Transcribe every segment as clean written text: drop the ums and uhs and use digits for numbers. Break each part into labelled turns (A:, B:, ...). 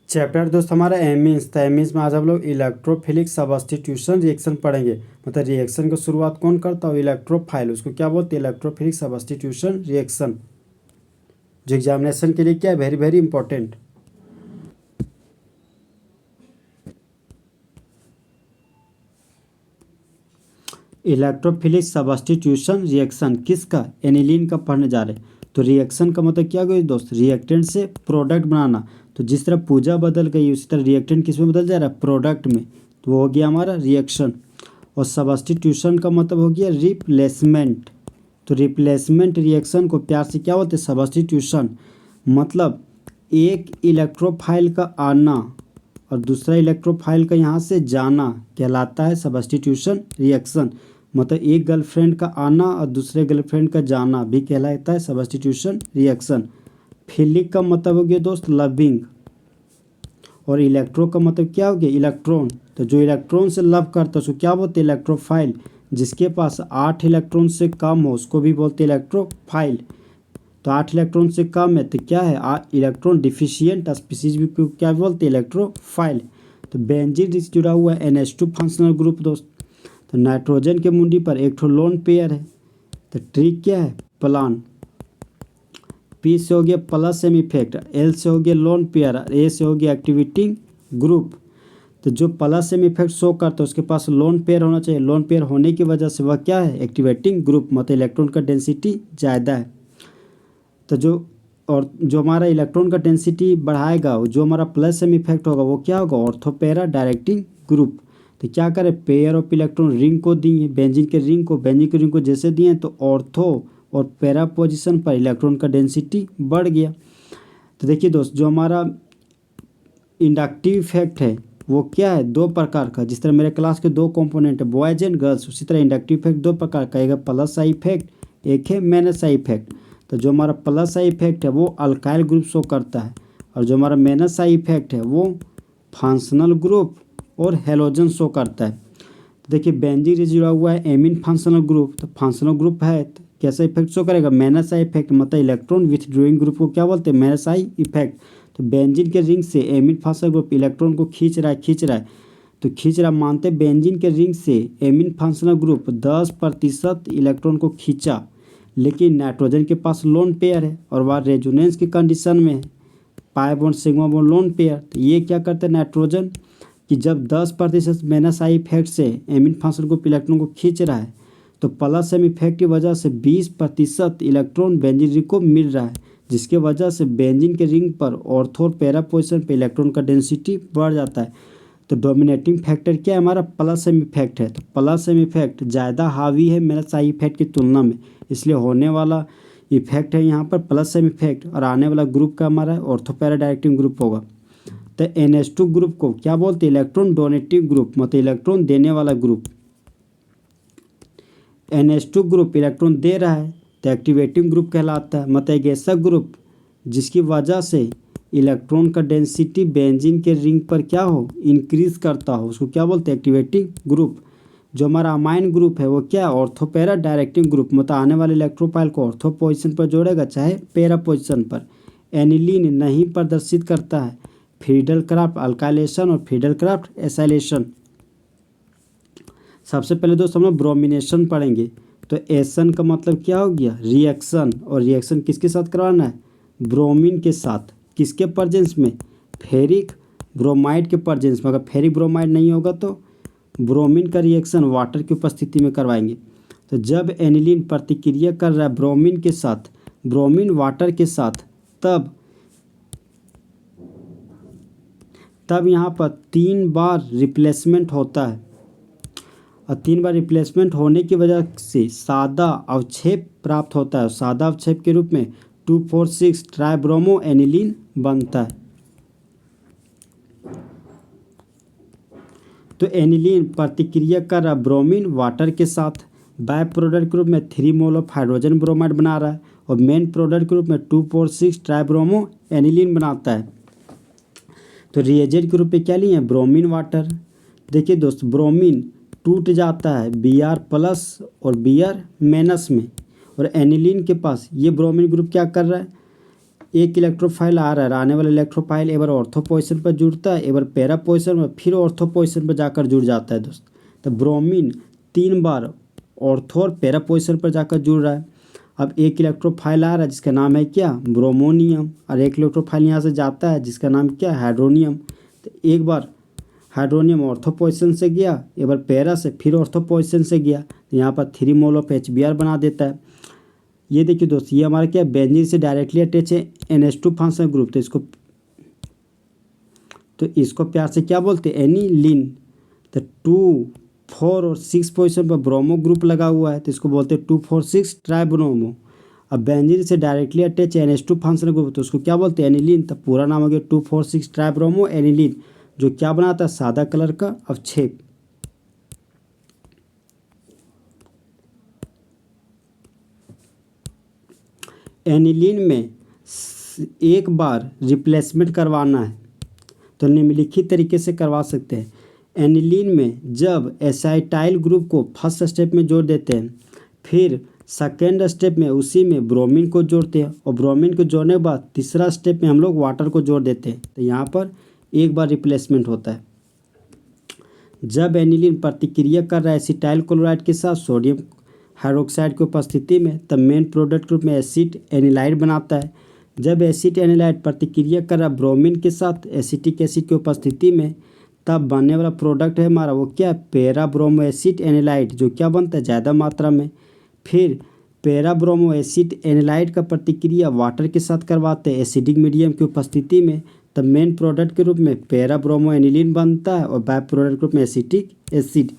A: Chapter दोस्त हमारा amines था। एमीन्स में आज हम लोग इलेक्ट्रोफिलिक सब्स्टिट्यूशन रिएक्शन पढ़ेंगे। मतलब रिएक्शन की शुरुआत कौन करता है? इलेक्ट्रोफाइल। उसको क्या बोलते हैं? इलेक्ट्रोफिलिक सब्स्टिट्यूशन रिएक्शन, जो एग्जामिनेशन के लिए क्या है, very very important. Electrophilic substitution reaction किसका? एनिलीन का पढ़ने जा रहे हैं। तो रिएक्शन का मतलब क्या होगा दोस्त? रिएक्टेंट से प्रोडक्ट बनाना। तो जिस तरह पूजा बदल गई उसी तरह रिएक्टेंट किस में बदल जा रहा है? प्रोडक्ट में। तो वो हो गया हमारा रिएक्शन। और सब्स्टिट्यूशन का मतलब हो गया रिप्लेसमेंट। तो रिप्लेसमेंट रिएक्शन को प्यार से क्या बोलते हैं? सब्स्टिट्यूशन। मतलब एक इलेक्ट्रोफाइल का आना और दूसरा इलेक्ट्रोफाइल का यहाँ से जाना कहलाता है सब्स्टिट्यूशन रिएक्शन। मतलब एक गर्लफ्रेंड का आना और दूसरे गर्लफ्रेंड का जाना भी कहलाता है सब्स्टिट्यूशन रिएक्शन। फिलिक का मतलब हो गया दोस्त लविंग, और इलेक्ट्रो का मतलब क्या हो गया? इलेक्ट्रॉन। तो जो इलेक्ट्रॉन से लव करता है उसको क्या बोलते हैं? इलेक्ट्रोफाइल। जिसके पास 8 इलेक्ट्रॉन से कम हो उसको भी बोलते हैं इलेक्ट्रोफाइल। तो 8 इलेक्ट्रॉन से कम है तो क्या है? इलेक्ट्रॉन डिफिशियंट स्पीसीज भी क्या बोलते हैं? इलेक्ट्रोफाइल। तो बेंजीन जुड़ा हुआ है NH2 फंक्शनल ग्रुप दोस्त। तो नाइट्रोजन के मुंडी पर एक ठो लोन पेयर है। तो ट्रिक क्या है? प्लान। P से हो गया प्लस सेम इफेक्ट, L से हो गया लोन पेयर, A से हो गया एक्टिवेटिंग ग्रुप। तो जो प्लस सेम इफेक्ट शो करता है उसके पास लोन पेयर होना चाहिए। लोन पेयर होने की वजह से वह क्या है? Activating group. मतलब इलेक्ट्रॉन का डेंसिटी ज़्यादा है। तो जो हमारा इलेक्ट्रॉन का डेंसिटी बढ़ाएगा, जो हमारा प्लस सेम इफेक्ट होगा वो क्या होगा? Ortho para directing group. तो क्या करें? पेयर ऑफ इलेक्ट्रॉन रिंग को दिए, बेंजीन के रिंग को जैसे दिए तो ऑर्थो और पैरा पोजीशन पर इलेक्ट्रॉन का डेंसिटी बढ़ गया। तो देखिए दोस्त, जो हमारा इंडक्टिव इफेक्ट है वो क्या है? 2 प्रकार का। जिस तरह मेरे क्लास के 2 कंपोनेंट है, बॉयज एंड गर्ल्स, उसी तरह इंडक्टिव इफेक्ट 2 प्रकार का। एक है प्लस आई इफेक्ट, एक है माइनस आई इफेक्ट। तो जो हमारा प्लस आई इफेक्ट है वो अल्काइल ग्रुप शो करता है, और जो हमारा माइनस आई इफेक्ट है वो फंक्शनल ग्रुप और हेलोजन शो करता है। तो देखिए बेंजीन से जुड़ा हुआ है एमीन फंक्शनल ग्रुप। तो फंक्शनल ग्रुप है तो कैसा इफेक्ट शो करेगा? Minus I effect. मतलब इलेक्ट्रॉन विथड्रॉइंग ग्रुप को क्या बोलते हैं? Minus I effect. तो बेंजीन के रिंग से एमीन फंक्शनल ग्रुप इलेक्ट्रॉन को खींच रहा है। तो खींच रहा, मानते बेंजीन के रिंग से एमीन फंक्शनल ग्रुप 10% इलेक्ट्रॉन को खींचा, लेकिन नाइट्रोजन के पास लोन पेयर है और वह रेजोनेंस की कंडीशन में है, pi bond sigma bond lone pair. तो ये क्या करते हैं नाइट्रोजन कि जब 10% माइनस आई इफेक्ट से एमीन फंक्शनल ग्रुप इलेक्ट्रॉन को खींच रहा है तो प्लस सेम इफेक्ट की वजह से 20% इलेक्ट्रॉन बेंजीन रिंग को मिल रहा है, जिसके वजह से बेंजीन के रिंग पर ऑर्थो और पैरा पोजिशन पर इलेक्ट्रॉन का डेंसिटी बढ़ जाता है। तो डोमिनेटिंग फैक्टर क्या है? हमारा प्लस सेम इफेक्ट है। तो प्लस सेम इफेक्ट ज़्यादा हावी है माइनस आई इफेक्ट की तुलना में, इसलिए होने वाला इफेक्ट है यहाँ पर प्लस सेम इफेक्ट, और आने वाला ग्रुप का हमारा ऑर्थो पैरा डायरेक्टिंग ग्रुप होगा। तो NH2 ग्रुप को क्या बोलते हैं? इलेक्ट्रॉन डोनेटिव ग्रुप, मतलब इलेक्ट्रॉन देने वाला ग्रुप। NH2 ग्रुप इलेक्ट्रॉन दे रहा है तो एक्टिवेटिंग ग्रुप कहलाता है। मतलब एक ऐसा ग्रुप जिसकी वजह से इलेक्ट्रॉन का डेंसिटी बेंजीन के रिंग पर क्या हो? इंक्रीज करता हो, उसको क्या बोलते हैं? Activating group. जो हमारा अमाइन ग्रुप है वो क्या है? Ortho para directing group. मतलब आने वाले इलेक्ट्रोफाइल को ऑर्थो पोजीशन पर जोड़ेगा चाहे पैरा पोजीशन पर। एनिलीन नहीं प्रदर्शित करता है फ्रीडल क्राफ्ट अल्काइलेशन और फ्रीडल क्राफ्ट एसाइलेशन। सबसे पहले दोस्त हम लोग ब्रोमिनेशन पढ़ेंगे। तो एसन का मतलब क्या हो गया? रिएक्शन। और रिएक्शन किसके साथ करवाना है? ब्रोमीन के साथ। किसके प्रेजेंस में? फेरिक ब्रोमाइड के प्रेजेंस में। अगर फेरिक ब्रोमाइड नहीं होगा तो ब्रोमीन का रिएक्शन वाटर की उपस्थिति में करवाएंगे। तो जब एनिलीन प्रतिक्रिया कर रहा है ब्रोमीन के साथ, ब्रोमीन वाटर के साथ, तब यहाँ पर 3 बार रिप्लेसमेंट होता है, और 3 बार रिप्लेसमेंट होने की वजह से सादा अवक्षेप प्राप्त होता है। सादा अवक्षेप के रूप में 2,4,6 ट्राइब्रोमो एनिलीन बनता है। तो एनिलीन प्रतिक्रिया कर रहा ब्रोमीन वाटर के साथ, बाय प्रोडक्ट के रूप में 3 मोल ऑफ हाइड्रोजन ब्रोमाइड बना रहा है, और मेन प्रोडक्ट के रूप में 2,4,6 ट्राइब्रोमो एनिलीन बनाता है। तो रिएजेंट के रूप में क्या लिए? Bromine water. देखिए दोस्त, ब्रोमीन टूट जाता है Br+ और Br- में, और एनिलीन के पास ये ब्रोमीन ग्रुप क्या कर रहा है? एक इलेक्ट्रोफाइल आ रहा है, आने वाला इलेक्ट्रोफाइल एक बार ऑर्थो पोजीशन पर जुड़ता है, एक बार पैरा पोजीशन में, फिर ऑर्थो पोजीशन पर जाकर जुड़ जाता है दोस्त। तो ब्रोमीन 3 बार ऑर्थो और पैरा पोजीशन पर जाकर जुड़ रहा है। अब एक इलेक्ट्रोफाइल आ रहा है जिसका नाम है क्या, ब्रोमोनियम, और एक इलेक्ट्रोफाइल यहाँ से जाता है जिसका नाम क्या, हाइड्रोनियम। तो एक बार हाइड्रोनियम ऑर्थो पोजीशन से गया, एक बार पैरा से, फिर ऑर्थो पोजीशन से गया, तो यहाँ पर 3 मोल ऑफ HBr बना देता है। ये देखिए दोस्त, ये हमारा क्या, बेंजीन से डायरेक्टली अटैच है NH2 फंक्शनल ग्रुप, तो इसको प्यार से क्या बोलते हैं, एनिलीन। तो 2, 4 और 6 पोजीशन पर ब्रोमो ग्रुप लगा हुआ है, तो इसको बोलते हैं 2,4,6 ट्राइब्रोमो। अब बेंजीन से डायरेक्टली अटैच है NH2 फंक्शनल ग्रुप, तो उसको क्या बोलते हैं, एनिलीन। तो पूरा नाम हो गया 2,4,6 ट्राइब्रोमो एनिलीन, जो क्या बनाता है, सादा कलर का अवक्षेप। एनिलीन में एक बार रिप्लेसमेंट करवाना है तो निम्नलिखित तरीके से करवा सकते हैं। एनिलीन में जब एसाइटाइल ग्रुप को फर्स्ट स्टेप में जोड़ देते हैं, फिर सेकेंड स्टेप में उसी में ब्रोमीन को जोड़ते हैं, और ब्रोमीन को जोड़ने के बाद तीसरा स्टेप में हम लोग वाटर को जोड़ देते हैं, तो यहाँ पर एक बार रिप्लेसमेंट होता है। जब एनिलीन प्रतिक्रिया कर रहा है एसिटाइल क्लोराइड के साथ सोडियम हाइड्रोक्साइड की उपस्थिति में, तब मेन प्रोडक्ट ग्रुप में एसिड एनिलाइड बनाता है। जब एसिड एनिलाइड प्रतिक्रिया कर रहा ब्रोमीन के साथ एसिटिक एसिड की उपस्थिति में, तब बनने वाला प्रोडक्ट है हमारा वो क्या, पैरा ब्रोमो एसिड एनिलाइड, जो क्या बनता है, ज़्यादा मात्रा में। फिर पैरा ब्रोमो एसिड एनिलाइड का प्रतिक्रिया वाटर के साथ करवाते हैं एसिडिक मीडियम की उपस्थिति में, तब मेन प्रोडक्ट के रूप में पैरा ब्रोमो एनिलीन बनता है, और बाय प्रोडक्ट ग्रुप में एसिटिक एसिड।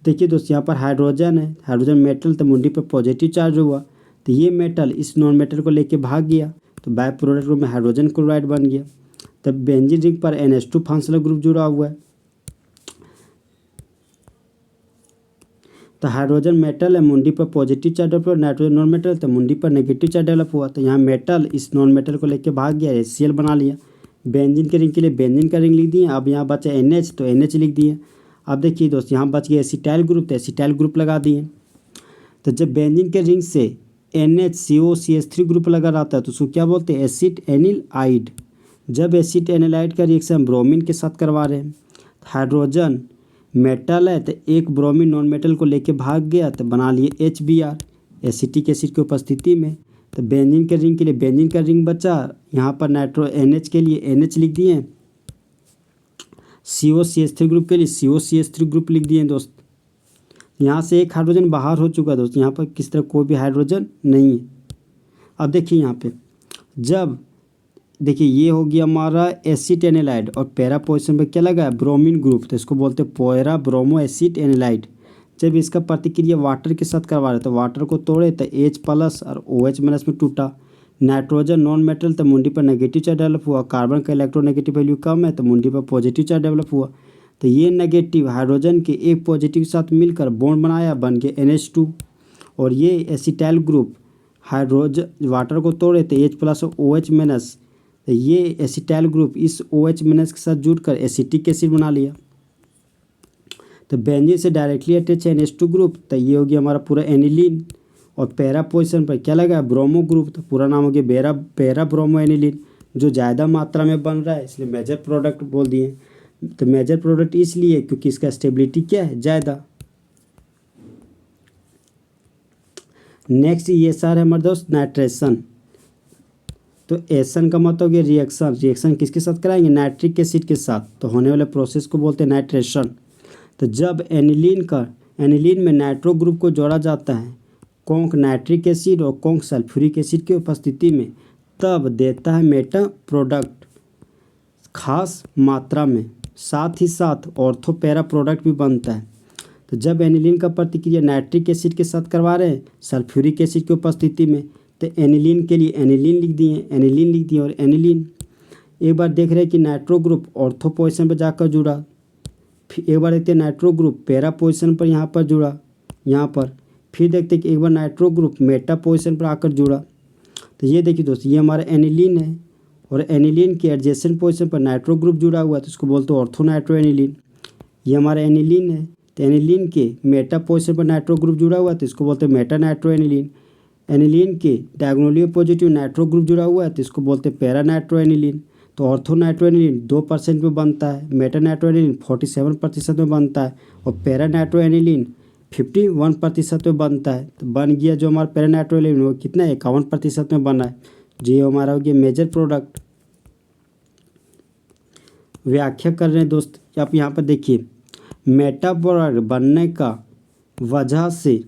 A: देखिए दोस्त, यहाँ पर हाइड्रोजन है, हाइड्रोजन मेटल, तो मुंडी पर पॉजिटिव चार्ज हुआ, तो ये मेटल इस नॉन मेटल को लेके भाग गया, तो बाय प्रोडक्ट ग्रुप में हाइड्रोजन क्लोराइड बन गया। तब बेंजीन रिंग पर NH2 फंक्शनल ग्रुप जुड़ा हुआ है, तो हाइड्रोजन मेटल है, मुंडी पर पॉजिटिव चार्ज डेवलप हुआ, नाइट्रोजन नॉन मेटल, तो मुंडी पर नेगेटिव चार्ज डेवलप हुआ, तो यहाँ मेटल इस नॉन मेटल को लेके भाग गया, HCl बना लिया। बेंजीन के रिंग के लिए बेंजीन का रिंग लिख दिए। अब यहाँ बचा NH, तो NH लिख दिए। अब देखिए दोस्त, यहाँ बच गया एसिटाइल ग्रुप, तो एसिटाइल ग्रुप लगा दिए। तो जब बेंजीन के रिंग से NHCOCH3 ग्रुप लगा रहता है तो उसको क्या बोलते हैं, एसिड एनिलाइड। जब एसिड एनिलाइड का रिएक्शन ब्रोमीन के साथ करवा रहे हैं, हाइड्रोजन मेटल है, तो एक ब्रोमीन नॉन मेटल को लेके भाग गया, तो बना लिए HBr एसिटिक एसिड की उपस्थिति में। तो बेंजीन के रिंग के लिए बेंजीन का रिंग बचा, यहाँ पर नाइट्रो NH के लिए NH लिख दिए, COCH3 ग्रुप के लिए COCH3 ग्रुप लिख दिए दोस्त। यहाँ से एक हाइड्रोजन बाहर हो चुका है दोस्त, यहाँ पर किस तरह कोई भी हाइड्रोजन नहीं है। अब देखिए यहाँ पे, जब देखिए ये हो गया हमारा एसिड एनिलाइड, और पैरा पोजीशन पे क्या लगा है, ब्रोमीन ग्रुप, तो इसको बोलते हैं पैरा ब्रोमो एसिड एनिलाइड। जब इसका प्रतिक्रिया वाटर के साथ करवा रहे तो वाटर को तोड़े तो H+ और OH- में टूटा। नाइट्रोजन नॉन मेटल, तो मुंडी पर नेगेटिव चार्ज डेवलप हुआ। कार्बन का इलेक्ट्रोनेगेटिव वैल्यू कम है, तो मुंडी पर पॉजिटिव चार्ज डेवलप हुआ। तो ये नेगेटिव हाइड्रोजन के एक पॉजिटिव के साथ मिलकर बॉन्ड बनाया, बन गया NH2, और ये एसिटाइल ग्रुप हाइड्रोजन वाटर को तोड़े तो H+ और OH-, तो ये एसिटाइल ग्रुप इस OH- के साथ जुड़कर एसिटिक एसिड बना लिया। तो बेंजीन से डायरेक्टली अटैच है NH2 ग्रुप, तो ये हो गया हमारा पूरा एनिलीन, और पैरा पोजीशन पर क्या लगा है, ब्रोमो ग्रुप, तो पूरा नाम हो गया पैरा ब्रोमो एनिलीन, जो ज़्यादा मात्रा में बन रहा है, इसलिए मेजर प्रोडक्ट बोल दिए। तो मेजर प्रोडक्ट इसलिए क्योंकि इसका स्टेबिलिटी क्या है, ज़्यादा। नेक्स्ट ये सार है हमारे दोस्त नाइट्रेशन। तो एसन का मतलब हो गया रिएक्शन, रिएक्शन किसके साथ कराएंगे, नाइट्रिक एसिड के साथ, तो होने वाले प्रोसेस को बोलते हैं नाइट्रेशन। तो जब एनिलीन में नाइट्रो ग्रुप को जोड़ा जाता है कॉन्क नाइट्रिक एसिड और कॉन्क सल्फ्यूरिक एसिड की उपस्थिति में, तब देता है मेटा प्रोडक्ट खास मात्रा में, साथ ही साथ ऑर्थो पैरा प्रोडक्ट भी बनता है। तो जब एनिलीन का प्रतिक्रिया नाइट्रिक एसिड के साथ करवा रहे हैं सल्फ्यूरिक एसिड की उपस्थिति में, तो एनिलीन के लिए एनिलीन लिख दिए और एनिलीन। एक बार देख रहे हैं कि नाइट्रो ग्रुप ऑर्थो पोजीशन पर जाकर जुड़ा, फिर एक बार देखते हैं नाइट्रो ग्रुप पैरा पोजीशन पर यहाँ पर जुड़ा, यहाँ पर फिर देखते हैं कि एक बार नाइट्रो ग्रुप मेटा पोजीशन पर आकर जुड़ा। तो ये देखिए दोस्त, ये हमारा एनिलीन है, और एनिलीन के एडजेसेंट पोजीशन पर नाइट्रो ग्रुप जुड़ा हुआ है, तो इसको बोलते हैं ऑर्थो नाइट्रो एनिलीन। ये हमारा एनिलीन है, तो एनिलीन के मेटा पोजीशन पर नाइट्रो ग्रुप जुड़ा हुआ है, तो इसको बोलते हैं मेटा नाइट्रो एनिलीन। एनिलीन के डायगोनली पॉजिटिव नाइट्रो ग्रुप जुड़ा हुआ है तो इसको बोलते हैं पैरा नाइट्रो एनिलीन। तो ऑर्थो नाइट्रो एनिलीन 2% में बनता है, मेटा नाइट्रो एनिलीन 47% में बनता है और पैरा नाइट्रो एनिलीन 51% में बनता है। तो बन गया जो हमारा पैरा नाइट्रो एनिलीन वो कितना 51% में बना है। जो ये हमारा हो गया मेजर प्रोडक्ट। व्याख्या कर रहे हैं दोस्त, आप यहाँ पर देखिए मेटा प्रोडक्ट बनने का वजह से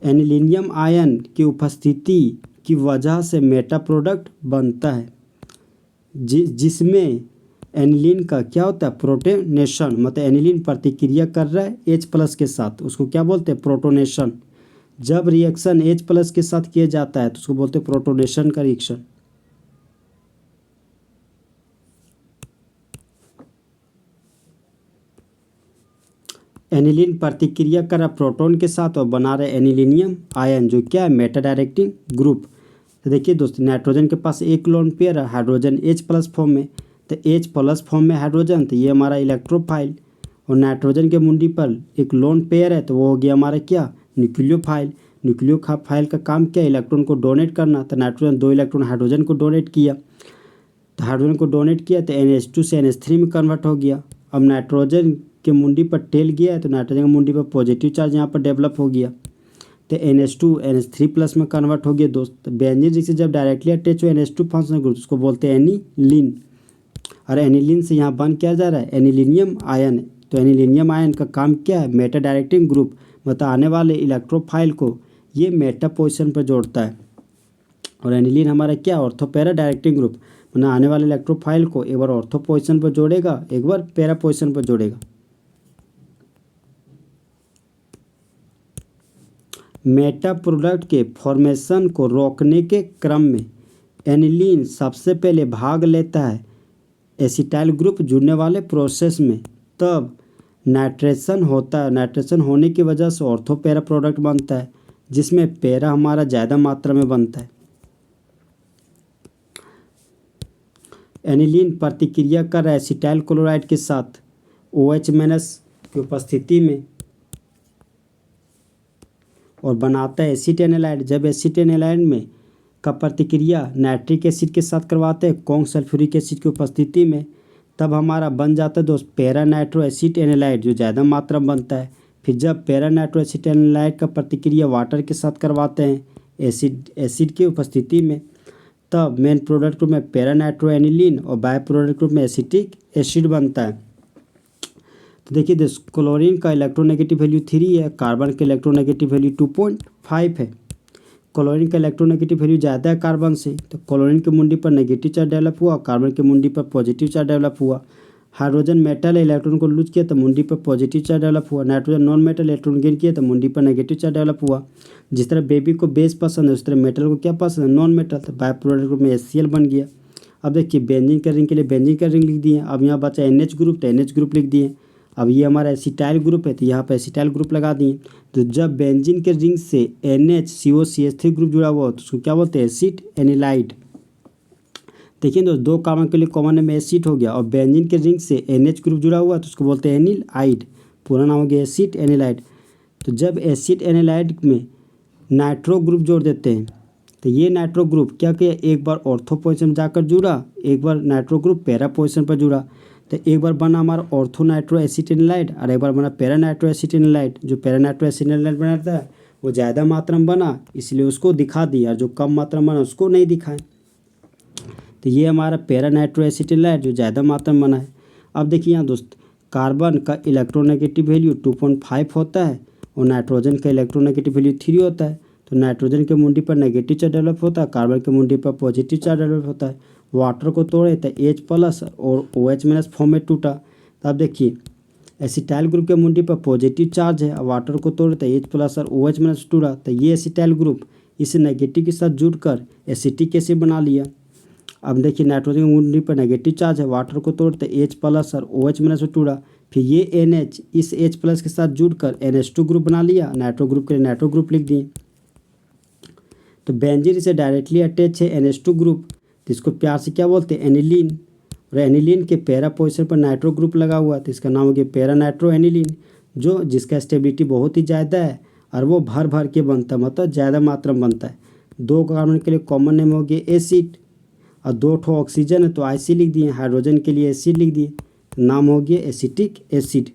A: एनिलीनियम आयन की उपस्थिति की वजह से मेटा प्रोडक्ट बनता है जिसमें एनिलीन का क्या होता है प्रोटोनेशन, मतलब एनिलीन प्रतिक्रिया कर रहा है H+ के साथ, उसको क्या बोलते हैं प्रोटोनेशन। जब रिएक्शन H+ के साथ किया जाता है तो उसको बोलते हैं प्रोटोनेशन का रिएक्शन। एनिलीन प्रतिक्रिया कर रहा प्रोटॉन के साथ और बना रहे एनिलीनियम आयन जो क्या है मेटा डायरेक्टिंग ग्रुप। तो देखिए दोस्तों नाइट्रोजन के पास एक लोन पेयर है हाइड्रोजन H+ फॉर्म में, तो H+ फॉर्म में हाइड्रोजन, तो ये हमारा इलेक्ट्रोफाइल। और नाइट्रोजन के मुंडी पर एक लोन पेयर है तो वो हो गया हमारा क्या न्यूक्लियोफाइल। न्यूक्लियोफाइल का काम क्या है इलेक्ट्रॉन को डोनेट करना। तो नाइट्रोजन 2 इलेक्ट्रॉन हाइड्रोजन को डोनेट किया, तो हाइड्रोजन को डोनेट किया तो NH2 से NH3 में कन्वर्ट हो गया। अब नाइट्रोजन के मुंडी पर टेल गया है तो नाइट्रोजन के मुंडी पर पॉजिटिव चार्ज यहाँ पर डेवलप हो गया, तो NH2 NH3+ में कन्वर्ट हो गया दोस्त। बेंजीन रिंग से जब डायरेक्टली अटैच हो NH2 फंक्शनल ग्रुप उसको बोलते हैं एनिलीन। और एनिलीन से यहाँ बन क्या जा रहा है एनिलीनियम आयन। तो एनिलीनियम आयन का काम क्या है मेटा डायरेक्टिंग ग्रुप, मतलब आने वाले इलेक्ट्रोफाइल को ये मेटा पोजिशन पर जोड़ता है। और एनिलीन हमारा क्या ऑर्थो पैरा डायरेक्टिंग ग्रुप, मतलब आने वाले इलेक्ट्रोफाइल को एक बार ऑर्थो पोजिशन पर जोड़ेगा एक बार पैरा पोजिशन पर जोड़ेगा। मेटा प्रोडक्ट के फॉर्मेशन को रोकने के क्रम में एनिलीन सबसे पहले भाग लेता है एसिटाइल ग्रुप जुड़ने वाले प्रोसेस में, तब नाइट्रेशन होता है। नाइट्रेशन होने की वजह से ऑर्थो पैरा प्रोडक्ट बनता है जिसमें पैरा हमारा ज़्यादा मात्रा में बनता है। एनिलीन प्रतिक्रिया कर रहा है एसिटाइल क्लोराइड के साथ OH- की उपस्थिति में और बनाता है एसिड एनालाइड। जब एसिड एनालाइड में का प्रतिक्रिया नाइट्रिक एसिड के साथ करवाते हैं कौन सल्फ्यूरिक एसिड की उपस्थिति में, तब हमारा बन जाता है दोस्त पैरा नाइट्रो एसिड एनालाइड जो ज़्यादा मात्रा में बनता है। फिर जब पैरा नाइट्रो एसिड एनालाइड का प्रतिक्रिया वाटर के साथ करवाते हैं एसिड की उपस्थिति में, तब मेन प्रोडक्ट ग्रुप में पैरा नाइट्रो एनिलीन और बाय प्रोडक्ट ग्रुप में एसिटिक एसिड बनता है। तो देखिए दोस्त क्लोरीन का इलेक्ट्रोनेगेटिव वैल्यू 3 है, कार्बन का इलेक्ट्रोनेगेटिव वैल्यू 2.5 है। क्लोरीन का इलेक्ट्रोनेगेटिव वैल्यू ज़्यादा है कार्बन से, तो क्लोरीन के मुंडी पर नेगेटिव चार्ज डेवलप हुआ, कार्बन के मुंडी पर पॉजिटिव चार्ज डेवलप हुआ। हाइड्रोजन मेटल इलेक्ट्रॉन को लूज किया तो मुंडी पर पॉजिटिव चार्ज डेवलप हुआ। Nitrogen non metal electron gain किया तो मुंडी पर नेगेटिव चार्ज डेवलप हुआ। जिस तरह बेबी को बेस पसंद है उस तरह मेटल को क्या पसंद है नॉन मेटल, तो बाय प्रोडक्ट ग्रुप में HCl बन गया। अब देखिए बेंजीन का रिंग के लिए बेंजीन का रिंग लिख दिए। अब यहाँ बचा NH ग्रुप तो NH ग्रुप लिख दिए। अब ये हमारा एसिटाइल ग्रुप है तो यहाँ पर एसिटाइल ग्रुप लगा दिए। तो जब बेंजीन के रिंग से NHCOCH3 ग्रुप जुड़ा हुआ तो उसको क्या बोलते हैं एसिड एनिलाइड। देखिए दोस्त 2 कार्बन के लिए कॉमन में एसिड हो गया और बेंजीन के रिंग से NH ग्रुप जुड़ा हुआ तो उसको बोलते हैं एनिलाइड, पूरा नाम हो गया एसिड एनिलाइड। तो जब एसिड एनिलाइड में नाइट्रो ग्रुप जोड़ देते हैं तो ये नाइट्रो ग्रुप क्या किया एक बार ऑर्थो पोजिशन जाकर जुड़ा, एक बार नाइट्रो ग्रुप पैरा पोजिशन पर जुड़ा। तो एक बार बना हमारा ऑर्थो नाइट्रो एसिड एनिलाइड और एक बार बना पैरा नाइट्रो एसिड एनिलाइड। जो पैरा नाइट्रो एसिड एनिलाइड बनाता है वो ज़्यादा मात्रा में बना इसलिए उसको दिखा दिया, और जो कम मात्रा में बना उसको नहीं दिखाएं। तो ये हमारा पैरा नाइट्रो एसिड एनिलाइड जो ज़्यादा मात्रा में बना है। अब देखिए यहाँ दोस्त कार्बन का इलेक्ट्रोनेगेटिव वैल्यू 2.5 होता है और नाइट्रोजन का इलेक्ट्रोनेगेटिव वैल्यू 3 होता है। तो नाइट्रोजन के मुंडी पर नेगेटिव चार्ज डेवलप होता है, कार्बन के मुंडी पर पॉजिटिव चार्ज डेवलप होता है। वाटर को तोड़े तो H+ और OH- फॉर्म में टूटा। तो अब देखिए एसिटाइल ग्रुप के मुंडी पर पॉजिटिव चार्ज है और वाटर को तोड़े तो H+ और OH- टूटा। तो ये एसिटाइल ग्रुप इस नेगेटिव के साथ जुड़कर एसिटिक एसिड बना लिया। अब देखिए नाइट्रोजन की मुंडी पर नेगेटिव चार्ज है, वाटर को तोड़ते H+ और OH- टूटा। फिर ये NH इस H+ के साथ जुड़कर NH2 ग्रुप बना लिया। नाइट्रो ग्रुप के लिए नाइट्रो ग्रुप लिख दिए। तो बेंजीन से डायरेक्टली अटैच है NH2 ग्रुप, तो इसको प्यार से क्या बोलते हैं एनिलीन। और एनिलीन के पैरा पोजिशन पर नाइट्रो ग्रुप लगा हुआ तो इसका नाम हो गया पैरा नाइट्रो एनिलीन, जो जिसका स्टेबिलिटी बहुत ही ज़्यादा है और वो भर भर के बनता है, मतलब ज़्यादा मात्रा में बनता है। 2 कार्बन के लिए कॉमन नेम हो गया एसिड, और 2 ठो ऑक्सीजन है तो आईसी लिख दिए, हाइड्रोजन के लिए एसिड लिख दिए, तो नाम हो गया एसिटिक एसिड।